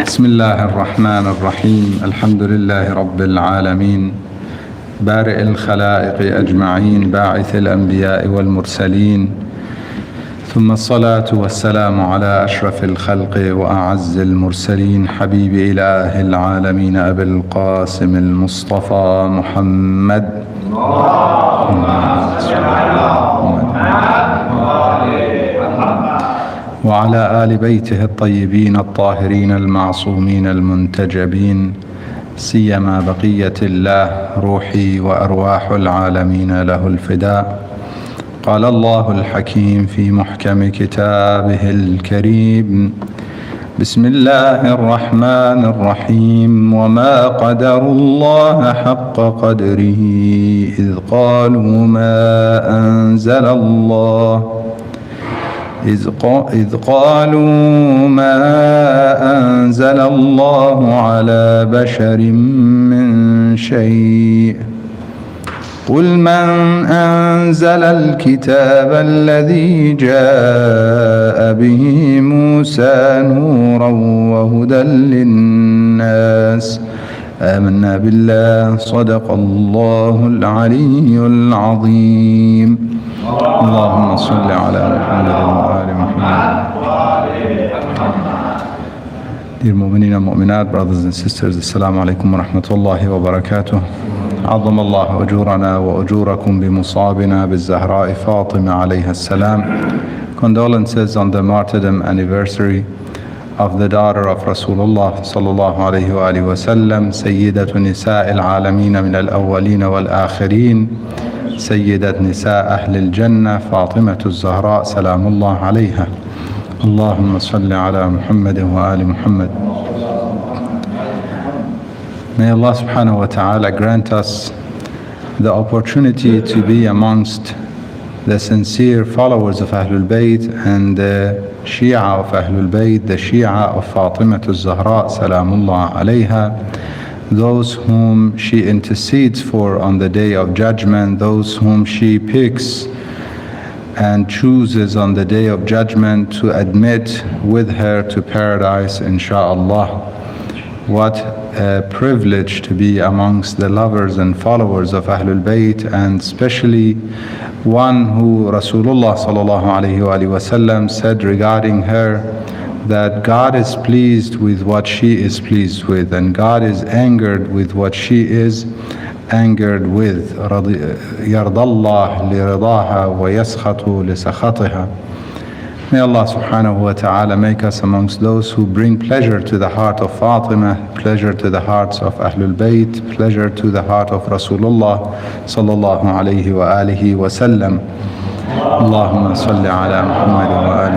بسم الله الرحمن الرحيم. الحمد لله رب العالمين، بارئ الخلائق أجمعين، باعث الأنبياء والمرسلين، ثم الصلاة والسلام على أشرف الخلق وأعز المرسلين، حبيب إله العالمين أبي القاسم المصطفى محمد وعلى آل بيته الطيبين الطاهرين المعصومين المنتجبين، سيما بقية الله روحي وأرواح العالمين له الفداء. قال الله الحكيم في محكم كتابه الكريم: بسم الله الرحمن الرحيم. وما قدروا الله حق قدره إذ قالوا ما أنزل الله على بشر من شيء. قل من أنزل الكتاب الذي جاء به موسى نورا وهدى للناس. آمنا بالله. صدق الله العلي العظيم. اللهم صل على محمد وآل محمد. Dear Mu'mineen and Mu'minat, brothers and sisters, Assalamu alaikum wa rahmatullahi wa barakatuh. عظم الله أجورنا وأجوركم بمصابنا بالزهراء فاطمة عليها السلام. Condolences on the martyrdom anniversary of the daughter of Rasulullah sallallahu alayhi wa alihi wa sallam, سيدة نساء العالمين من الأولين والآخرين، سيدة نساء أهل الجنة فاطمة الزهراء سلام الله عليها. اللهم صل على محمد وآل محمد. May Allah subhanahu wa ta'ala grant us the opportunity to be amongst the sincere followers of Ahlul Bayt and the Shia of Ahlul Bayt, the Shia of Fatimah al-Zahra salamullah alayha, those whom she intercedes for on the Day of Judgment, those whom she picks and chooses on the Day of Judgment to admit with her to paradise, insha'Allah. What a privilege to be amongst the lovers and followers of Ahlul Bayt, and especially one who Rasulullah sallallahu alayhi wa sallam said regarding her that God is pleased with what she is pleased with, and God is angered with what she is angered with. Yardallah li ridaha wa yaskhatu li sakhatiha. May Allah subhanahu wa ta'ala make us amongst those who bring pleasure to the heart of Fatima, pleasure to the hearts of Ahlul Bayt, pleasure to the heart of Rasulullah sallallahu alayhi wa alihi wa sallam. Allahumma salli ala Muhammad wa ali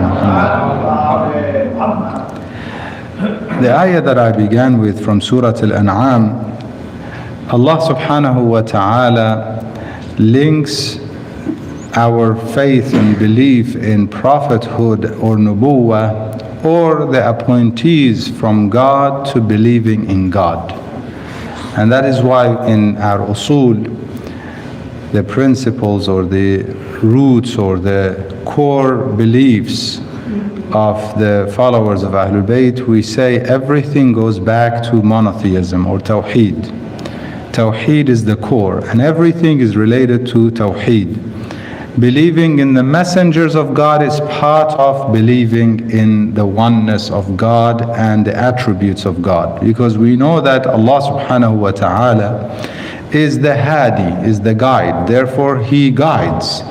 Muhammad. The ayah that I began with from Surah Al-An'am, Allah subhanahu wa ta'ala links our faith and belief in prophethood or nubuwah or the appointees from God to believing in God. And that is why in our usul, the principles or the roots or the core beliefs of the followers of Ahlul Bayt, we say everything goes back to monotheism or Tawheed. Tawheed is the core, and everything is related to Tawheed. Believing in the messengers of God is part of believing in the oneness of God and the attributes of God, because we know that Allah subhanahu wa ta'ala is the hadi, is the guide, therefore He guides.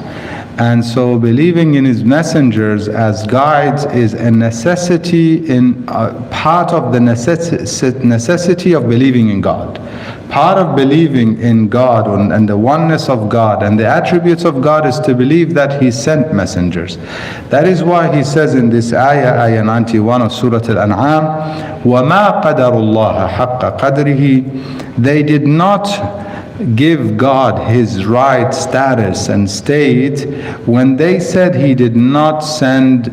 And so believing in His messengers as guides is a necessity, part of the necessity of believing in God. Part of believing in God and the oneness of God and the attributes of God is to believe that He sent messengers. That is why He says in this ayah 91 of Surah Al-An'am, وَمَا قَدَرُ اللَّهَ حَقَّ قَدْرِهِ. They did not give God His right status and state when they said He did not send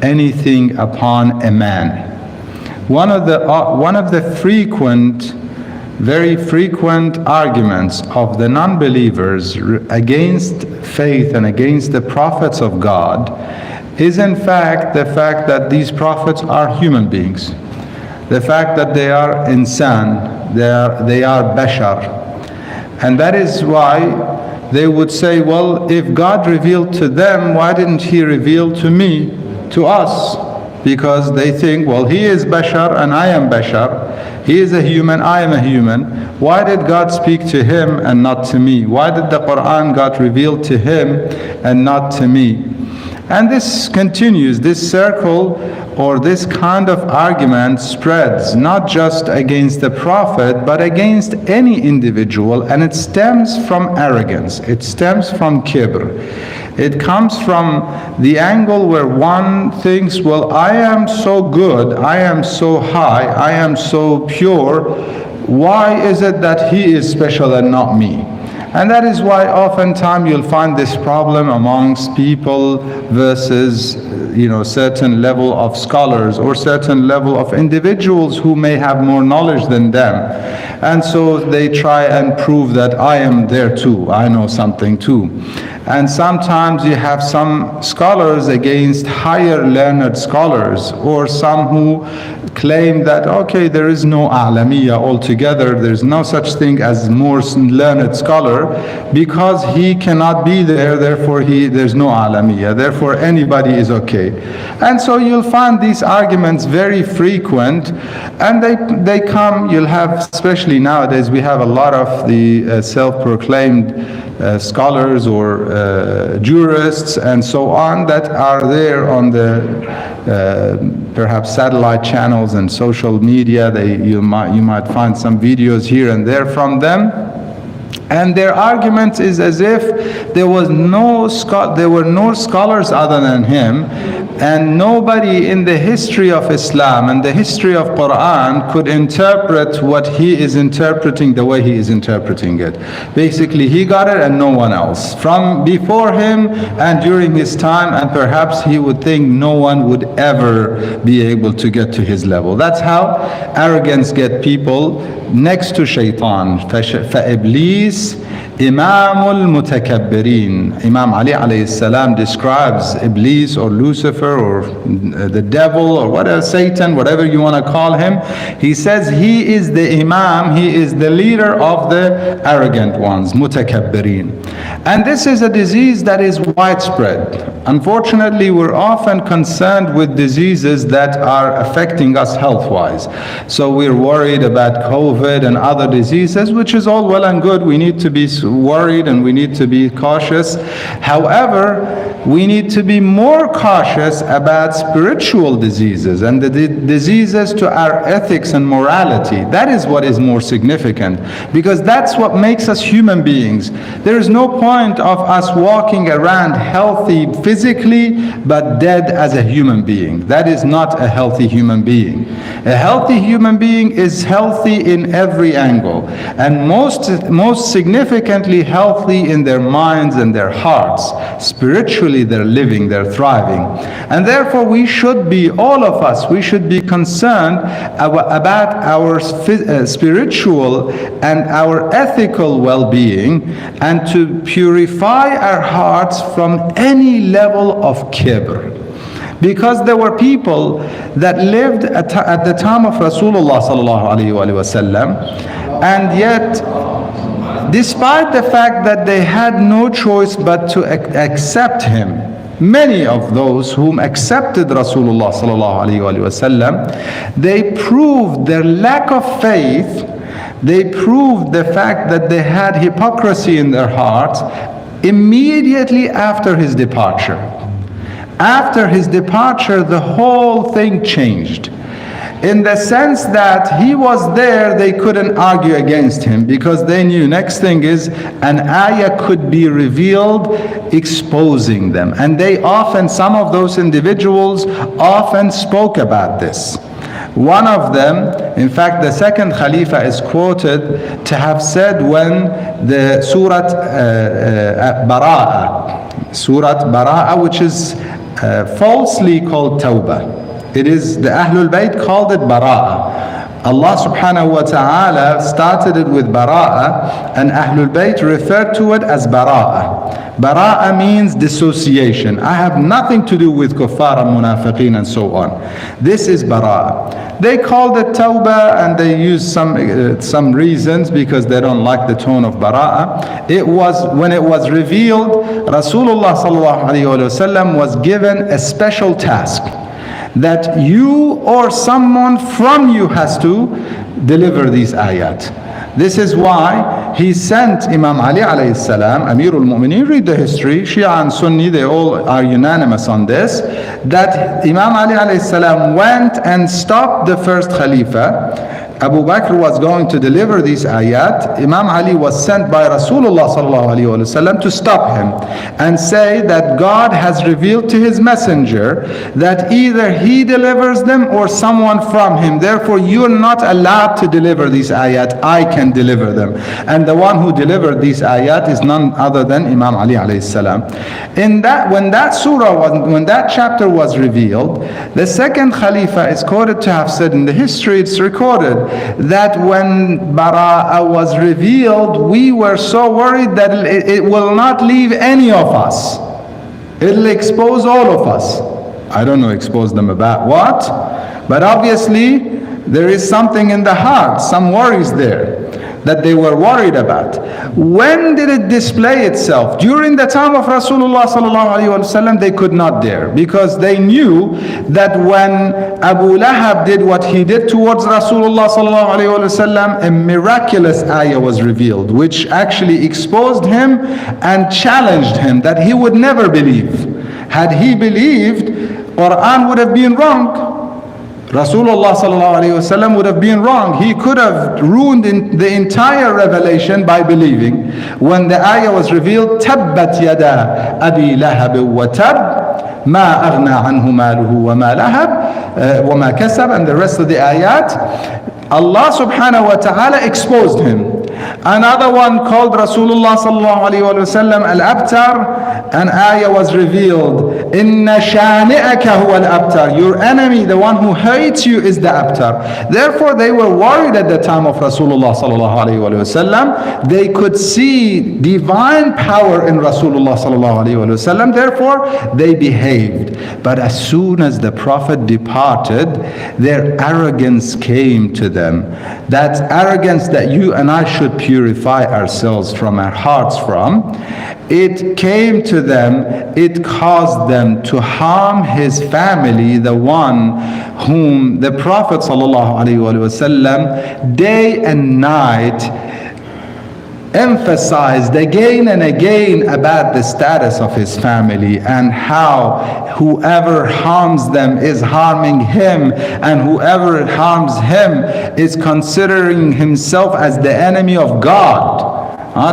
anything upon a man. One of the very frequent arguments of the non-believers against faith and against the prophets of God is in fact the fact that these prophets are human beings. the fact that they are insan, they are bashar. And that is why they would say, well, if God revealed to them, why didn't He reveal to me, to us? Because they think, well, He is bashar and I am bashar. He is a human, I am a human. Why did God speak to him and not to me? Why did the Quran got revealed to him and not to me? And this continues, this circle or this kind of argument spreads not just against the Prophet but against any individual, and it stems from arrogance, it stems from kibr. It comes from the angle where one thinks, well, I am so good, I am so high, I am so pure, why is it that he is special and not me? And that is why oftentimes you'll find this problem amongst people versus, certain level of scholars or certain level of individuals who may have more knowledge than them. And so they try and prove that I am there too, I know something too. And sometimes you have some scholars against higher learned scholars, or some who claim that, okay, there is no a'lamiyya altogether, there's no such thing as more learned scholar, because he cannot be there, therefore there's no a'lamiyya, therefore anybody is okay. And so you'll find these arguments very frequent, and they come, you'll have, especially nowadays, we have a lot of the self-proclaimed scholars or jurists and so on that are there on the perhaps satellite channels and social media. You might find some videos here and there from them, and their argument is as if there were no scholars other than him, and nobody in the history of Islam and the history of Quran could interpret what he is interpreting the way he is interpreting it. Basically, he got it and no one else. From before him and during his time, and perhaps he would think no one would ever be able to get to his level. That's how arrogance gets people next to shaitan. فَإِبْلِيسِ Imamul Mutakabbirin. Imam Ali alayhi salam describes Iblis or Lucifer or the devil or whatever, Satan, whatever you want to call him. He says he is the Imam, he is the leader of the arrogant ones, Mutakabbirin. And this is a disease that is widespread. Unfortunately, we're often concerned with diseases that are affecting us health-wise. So we're worried about COVID and other diseases, which is all well and good. We need to be worried and we need to be cautious. However, we need to be more cautious about spiritual diseases and the diseases to our ethics and morality. That is what is more significant, because that's what makes us human beings. There is no point of us walking around healthy physically but dead as a human being. That is not a healthy human being. A healthy human being is healthy in every angle, and most significantly healthy in their minds and their hearts. Spiritually they're living, they're thriving. And therefore we should be, all of us, we should be concerned about our spiritual and our ethical well-being, and to purify our hearts from any level of kibr. Because there were people that lived at the time of Rasulullah sallallahu alaihi wasallam, and yet despite the fact that they had no choice but to accept him, many of those whom accepted Rasulullah sallallahu alaihi wasallam, they proved their lack of faith, they proved the fact that they had hypocrisy in their hearts immediately after his departure. After his departure, the whole thing changed. In the sense that he was there, they couldn't argue against him, because they knew next thing is an ayah could be revealed exposing them. And some of those individuals often spoke about this. One of them, in fact, the second Khalifa is quoted to have said when the Surah Bara'ah, which is falsely called Tawbah. It is, the Ahlul Bayt called it Bara'ah. Allah subhanahu wa ta'ala started it with Bara'ah, and Ahlul Bayt referred to it as Bara'ah. bara'a. Bara'a means dissociation. I have nothing to do with kuffar and munafiqeen and so on. This is bara'a. They called it tawbah, and they used some reasons because they don't like the tone of bara'a. It was, when it was revealed, Rasulullah sallallahu alaihi wasallam was given a special task that you or someone from you has to deliver these ayat. This is why he sent Imam Ali alayhi salam, Amirul Mu'mineen. Read the history, Shia and Sunni, they all are unanimous on this, that Imam Ali alayhi salam went and stopped the first Khalifa. Abu Bakr was going to deliver these ayat. Imam Ali was sent by Rasulullah sallallahu alaihi wasallam to stop him and say that God has revealed to his messenger that either he delivers them or someone from him. Therefore, you're not allowed to deliver these ayat. I can deliver them. And the one who delivered these ayat is none other than Imam Ali alayhi salam. When that chapter was revealed, the second Khalifa is quoted to have said, in the history it's recorded, that when Bara'a was revealed, we were so worried that it will not leave any of us. It'll expose all of us. I don't know, expose them about what? But obviously, there is something in the heart, some worries there that they were worried about. When did it display itself? During the time of Rasulullah sallallahu alaihi wasallam, they could not dare, because they knew that when Abu Lahab did what he did towards Rasulullah sallallahu alaihi wasallam, a miraculous ayah was revealed, which actually exposed him and challenged him that he would never believe. Had he believed, Quran would have been wrong. Rasulullah sallallahu alayhi wasallam would have been wrong. He could have ruined the entire revelation by believing. When the ayah was revealed, تَبَّتْ يَدَا أَبِي لَهَبٍ وَتَبٍّ مَا أَغْنَى عَنْهُ مَالُهُ وَمَا لَهَبٍ وَمَا كَسَبٍ, and the rest of the ayat, Allah subhanahu wa ta'ala exposed him. Another one called Rasulullah sallallahu alayhi wa sallam al-abtar, an ayah was revealed. Inna shani'aka huwa al-abtar. Your enemy, the one who hates you, is the abtar. Therefore, they were worried at the time of Rasulullah sallallahu alayhi wa sallam. They could see divine power in Rasulullah sallallahu alayhi wa sallam. Therefore, they behaved. But as soon as the Prophet departed, their arrogance came to them. That arrogance that you and I should purify ourselves from, our hearts from, it came to them, it caused them to harm his family, the one whom the Prophet ﷺ day and night emphasized again and again about the status of his family and how whoever harms them is harming him, and whoever harms him is considering himself as the enemy of God,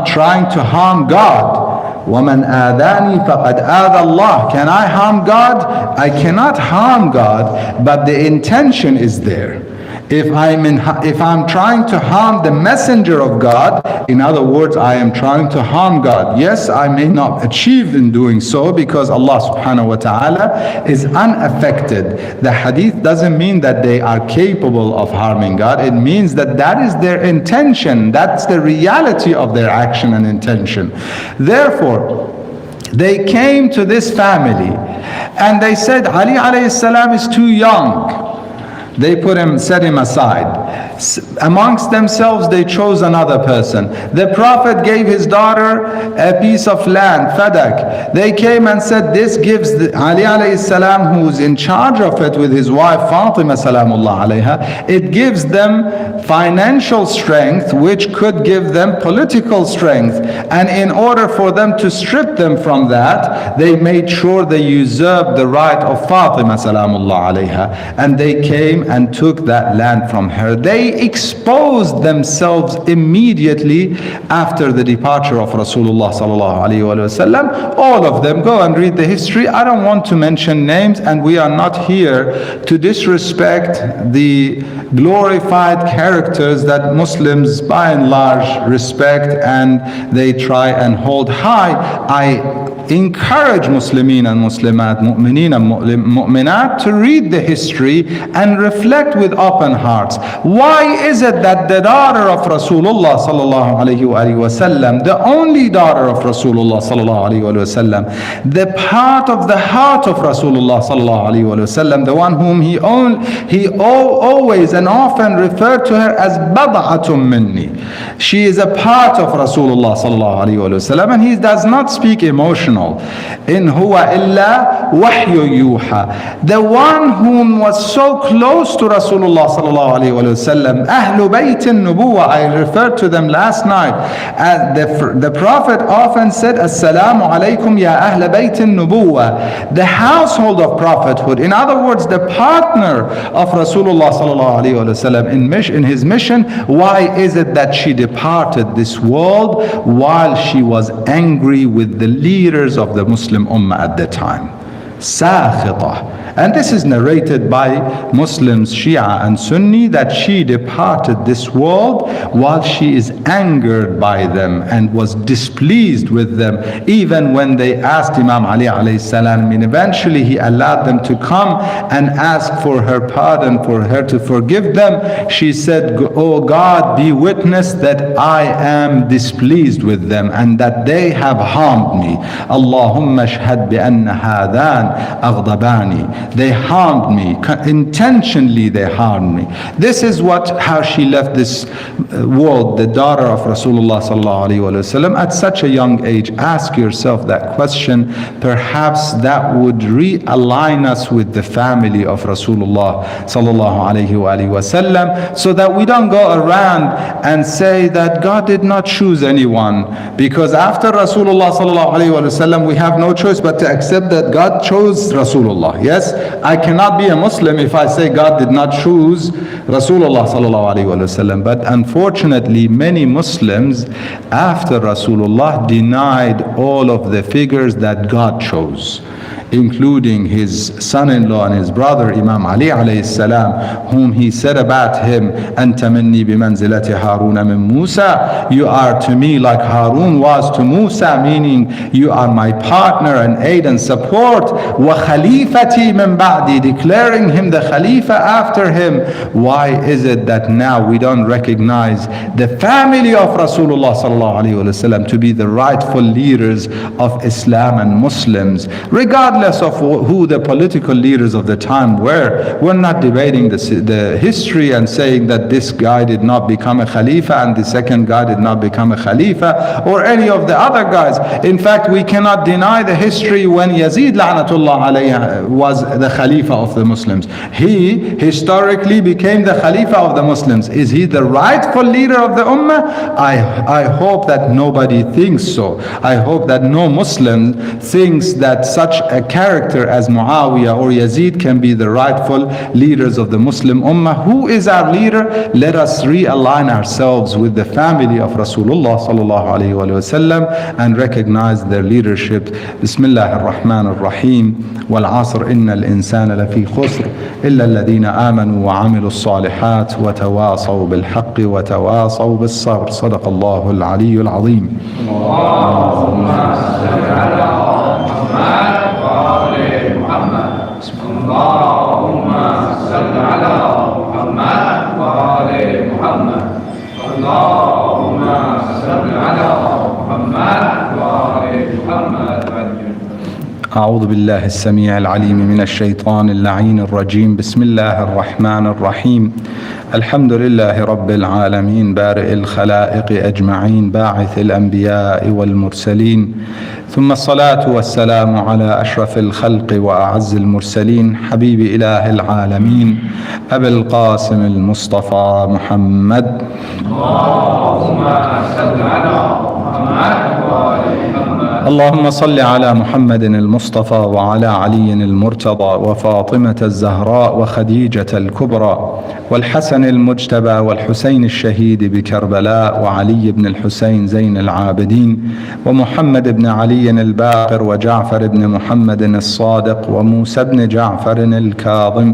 trying to harm God. وَمَنْ آذَانِي فَقَدْ آذَى اللَّهِ. Can I harm God? I cannot harm God, but the intention is there. If I'm trying to harm the messenger of God, in other words, I am trying to harm God. Yes, I may not achieve in doing so because Allah subhanahu wa ta'ala is unaffected. The hadith doesn't mean that they are capable of harming God. It means that that is their intention. That's the reality of their action and intention. Therefore, they came to this family and they said, Ali alayhi salam is too young. They set him aside. Amongst themselves, they chose another person. The Prophet gave his daughter a piece of land, fadak. They came and said, this gives Ali alayhi salam, who's in charge of it with his wife Fatima salamullah alayha, it gives them financial strength, which could give them political strength. And in order for them to strip them from that, they made sure they usurped the right of Fatima salamullah alayha. And they came and took that land from her. They exposed themselves immediately after the departure of Rasulullah sallallahu alaihi wasallam. All of them, go and read the history. I don't want to mention names, and we are not here to disrespect the glorified characters that Muslims by and large respect and they try and hold high. I encourage Muslimin and Muslimat, Mu'mineen and Mu'minat to read the history and reflect with open hearts. Why is it that the daughter of Rasulullah sallallahu alayhi wa sallam, the only daughter of Rasulullah sallallahu alayhi wa sallam, the part of the heart of Rasulullah sallallahu alayhi wa sallam, the one whom he always and often referred to her as bad'atun minni. She is a part of Rasulullah sallallahu alayhi wa sallam, and he does not speak emotional. In huwa illa wahyu yuha. The one whom was so close to Rasulullah sallallahu alayhi wa sallam, Ahlu Bayt al-Nubuwah, I referred to them last night. The Prophet often said, Assalamu alaikum ya Ahl Bayt al-Nubuwah, the household of prophethood. In other words, the partner of Rasulullah sallallahu alayhi wa sallam in his mission. Why is it that she departed this world while she was angry with the leaders of the Muslim Ummah at the time? Sakhitah. And this is narrated by Muslims, Shia and Sunni, that she departed this world while she is angered by them and was displeased with them. Even when they asked Imam Ali alayhi salam, and eventually he allowed them to come and ask for her pardon, for her to forgive them, she said, oh God, be witness that I am displeased with them and that they have harmed me. Allahumma shahad bi anna hadan aghdabani. They harmed me, intentionally they harmed me. This is how she left this world, the daughter of Rasulullah sallallahu alaihi wasallam, at such a young age. Ask yourself that question. Perhaps that would realign us with the family of Rasulullah sallallahu alaihi wasallam, so that we don't go around and say that God did not choose anyone, because after Rasulullah sallallahu alaihi wasallam we have no choice but to accept that God chose Rasulullah. Yes, I cannot be a Muslim if I say God did not choose Rasulullah sallallahu alaihi wasallam. But unfortunately, many Muslims after Rasulullah denied all of the figures that God chose, including his son-in-law and his brother Imam Ali alayhi salam, whom he said about him, Anta minni bimanzilati Haruna min Musa, you are to me like Harun was to Musa, meaning you are my partner and aid and support. Wa khalifati min ba'di, declaring him the Khalifa after him. Why is it that now we don't recognize the family of Rasulullah sallallahu alayhi wa sallam to be the rightful leaders of Islam and Muslims, regardless of who the political leaders of the time were? We're not debating the history and saying that this guy did not become a Khalifa and the second guy did not become a Khalifa, or any of the other guys. In fact, we cannot deny the history when Yazid la'natullah alayhi was the Khalifa of the Muslims. He historically became the Khalifa of the Muslims. Is he the rightful leader of the Ummah? I hope that nobody thinks so. I hope that no Muslim thinks that such a character as Muawiyah or Yazid can be the rightful leaders of the Muslim Ummah. Who is our leader? Let us realign ourselves with the family of Rasulullah sallallahu alayhi wa sallam and recognize their leadership. Bismillah ar-Rahman ar-Rahim. Wal asr innal insana lafi khusr illa alladhina amanu wa amilu as-salihat wa tawasaw bil haqqi wa tawasaw bis sabr. Sadaqallahu al-aliyyul azim. Allahumma salli ala Muhammad. اللهم صل على محمد وآل محمد. اللهم صل على محمد وآل محمد. أعوذ بالله السميع العليم من الشيطان اللعين الرجيم. بسم الله الرحمن الرحيم. الحمد لله رب العالمين بارئ الخلائق أجمعين باعث الأنبياء والمرسلين، ثم الصلاة والسلام على أشرف الخلق وأعز المرسلين حبيب إله العالمين أبي القاسم المصطفى محمد. اللهم صل على محمد وآل محمد. اللهم صل على محمد المصطفى وعلى علي المرتضى وفاطمة الزهراء وخديجة الكبرى والحسن المجتبى والحسين الشهيد بكربلاء وعلي بن الحسين زين العابدين ومحمد بن علي الباقر وجعفر بن محمد الصادق وموسى بن جعفر الكاظم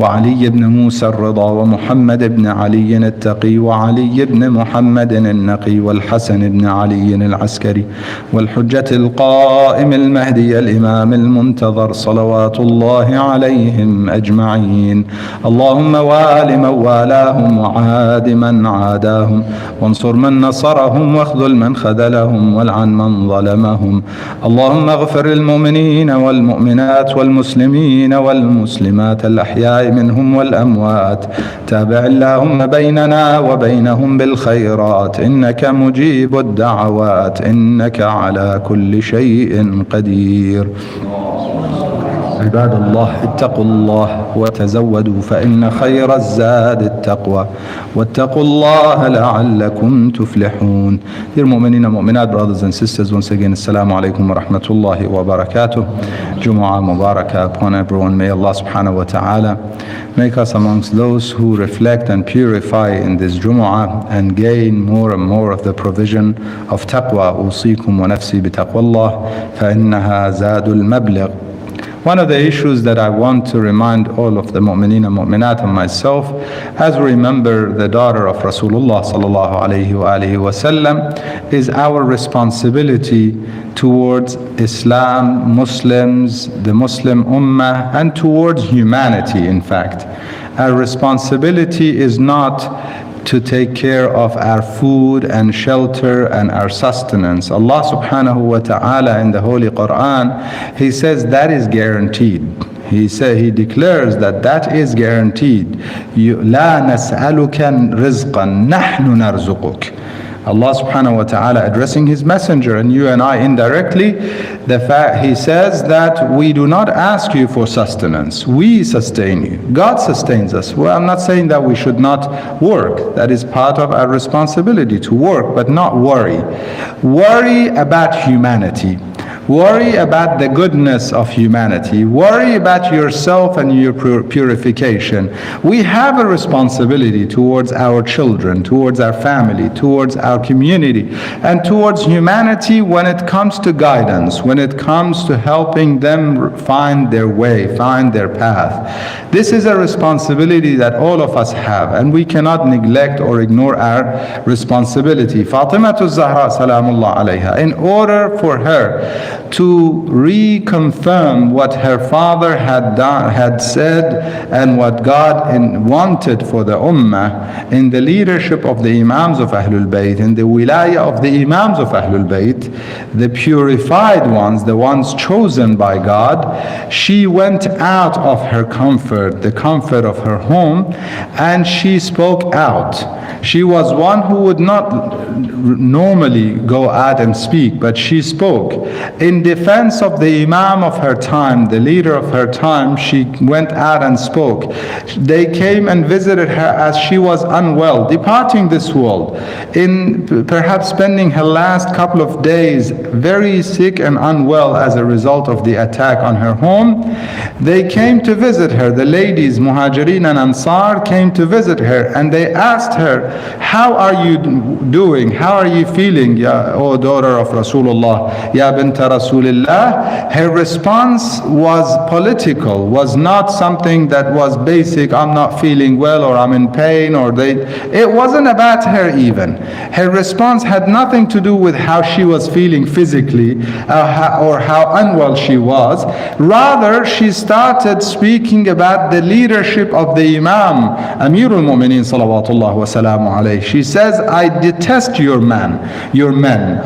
وعلي بن موسى الرضا ومحمد بن علي التقي وعلي بن محمد النقي والحسن بن علي العسكري والحجة القائم المهدي الإمام المنتظر صلوات الله عليهم أجمعين. اللهم وال من والاهم وعاد من عاداهم وانصر من نصرهم واخذل من خذلهم والعن من ظلمهم. اللهم اغفر للمؤمنين والمؤمنات والمسلمين والمسلمات الأحياء منهم والأموات. تابع اللهم بيننا وبينهم بالخيرات إنك مجيب الدعوات إنك على كل شيء قدير. عباد الله اتقوا الله وتزودوا فإن خير الزاد التقوى واتقوا الله لعلكم تفلحون. Dear mu'mineen and mu'minat, brothers and sisters, once again, assalamu alaikum wa rahmatullahi wa barakatuh. Jumu'ah Mubarakah upon everyone. May Allah subhanahu wa ta'ala make us amongst those who reflect and purify in this Jumu'ah and gain more and more of the provision of taqwa. أوصيكم ونفسي بتقوى الله فإنها زاد المبلغ. One of the issues that I want to remind all of the mu'mineen and mu'minat and myself, as we remember the daughter of Rasulullah sallallahu alayhi wa alihi wa sallam, is our responsibility towards Islam, Muslims, the Muslim Ummah, and towards humanity, in fact. Our responsibility is not to take care of our food and shelter and our sustenance. Allah subhanahu wa ta'ala in the Holy Quran, He says that is guaranteed. He declares that is guaranteed. لا نسألك رزقا نحن نرزقك. Allah subhanahu wa ta'ala addressing His messenger and you and I indirectly, He says that we do not ask you for sustenance, we sustain you. God sustains us. Well, I'm not saying that we should not work. That is part of our responsibility to work, but not worry. Worry about humanity. Worry about the goodness of humanity. Worry about yourself and your purification. We have a responsibility towards our children, towards our family, towards our community, and towards humanity when it comes to guidance, when it comes to helping them find their way, find their path. This is a responsibility that all of us have, and we cannot neglect or ignore our responsibility. Fatima Zahra salamullah alayha, in order for her to reconfirm what her father had said and what God wanted for the Ummah in the leadership of the Imams of Ahlul Bayt, in the wilayah of the Imams of Ahlul Bayt, the purified ones, the ones chosen by God. She went out of her comfort, the comfort of her home, and she spoke out. She was one who would not normally go out and speak, but she spoke. In defense of the Imam of her time, the leader of her time, she went out and spoke. They came and visited her as she was unwell, departing this world, in perhaps spending her last couple of days very sick and unwell as a result of the attack on her home. They came to visit her. The ladies, Muhajirin and Ansar, came to visit her, and they asked her, how are you doing? How are you feeling, O daughter of Rasulullah, Ya binta Rasulullah? Her response was political, was not something that was basic, I'm not feeling well, or I'm in pain, it wasn't about her even. Her response had nothing to do with how she was feeling physically or how unwell she was. Rather, she started speaking about the leadership of the Imam, Amirul Mu'mineen salawatullah wa salamu alayhi. She says, I detest your men.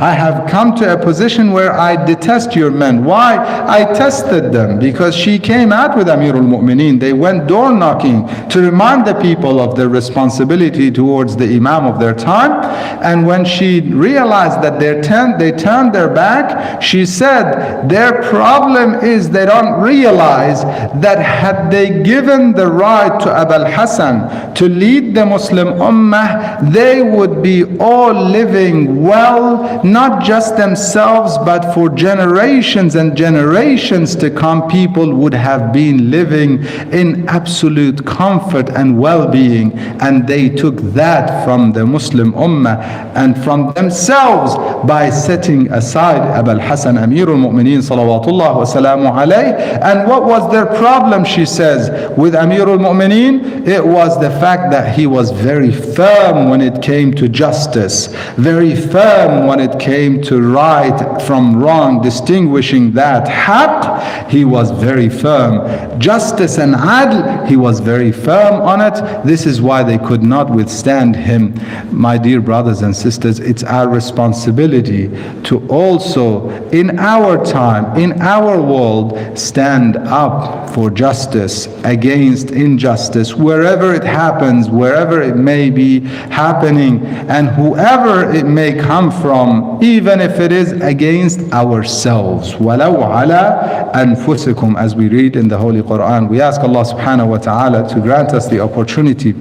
I have come to a position where I detest your men. Why? I tested them, because she came out with Amirul Mu'mineen. They went door knocking to remind the people of their responsibility towards the Imam of their time. And when she realized that they turned their back, she said, their problem is they don't realize that had they given the right to Abul Hassan to lead the Muslim Ummah, they would be all living well, not just themselves, but for generations and generations to come. People would have been living in absolute comfort and well-being, and they took that from the Muslim Ummah and from themselves by setting aside Abul Hassan, Amirul Mu'mineen salawatullah wa salamu alayh. And what was their problem, she says, with Amirul Mu'mineen? It was the fact that he was very firm when it came to justice, very firm when it came to right from wrong, wrong, distinguishing that haqq, he was very firm. Justice and adl, he was very firm on it. This is why they could not withstand him. My dear brothers and sisters, it's our responsibility to also, in our time, in our world, stand up for justice against injustice, wherever it happens, wherever it may be happening, and whoever it may come from, even if it is against ourselves. وَلَوْ عَلَىٰ أَنفُسِكُمْ, as we read in the Holy Quran. We ask Allah subhanahu wa ta'ala to grant us the opportunity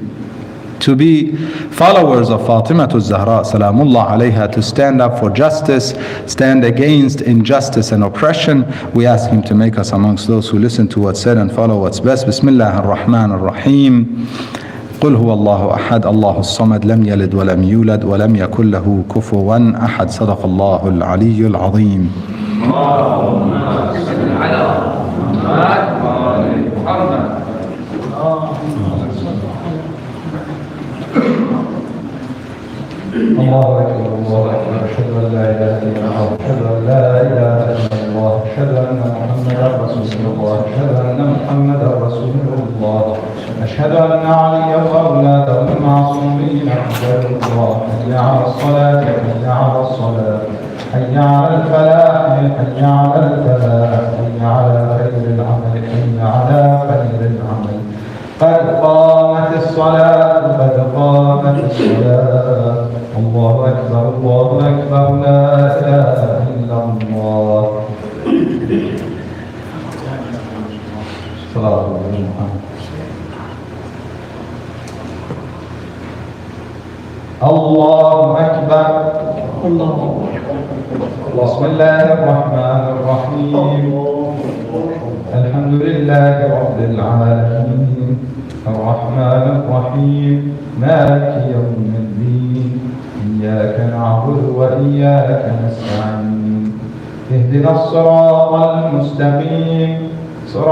to be followers of Fatima Zahra Salamullah alayha, to stand up for justice, stand against injustice and oppression. We ask him to make us amongst those who listen to what's said and follow what's best. Bismillah ar-Rahman ar-Rahim. قل هو الله أحد الله الصمد لم يلد ولم يولد ولم يكن له كفوا أحد. صدق الله العلي العظيم. الله أكبر الله أكبر أشهد أن لا إله إلا الله أشهد أن لا إله إلا الله أشهد أن محمدا رسول الله أشهد أن محمدا رسول الله أشهد أن علي وأولاد المعصومين أفضل الله. حي على الصلاة حي على الصلاة حي على الفلاح حي على الفلاح حي على خير العمل حي على خير العمل. قد قامت الصلاة قد قامت الصلاة. الله أكبر الله أكبر لا إله إلا الله. صلاة الله. الله أكبر الله أكبر. بسم الله الرحمن الرحيم. الحمد لله رب العالمين الرحمن الرحيم مالك يوم الدين إياك نعبد وإياك نستعين اهدنا الصراط المستقيم صراط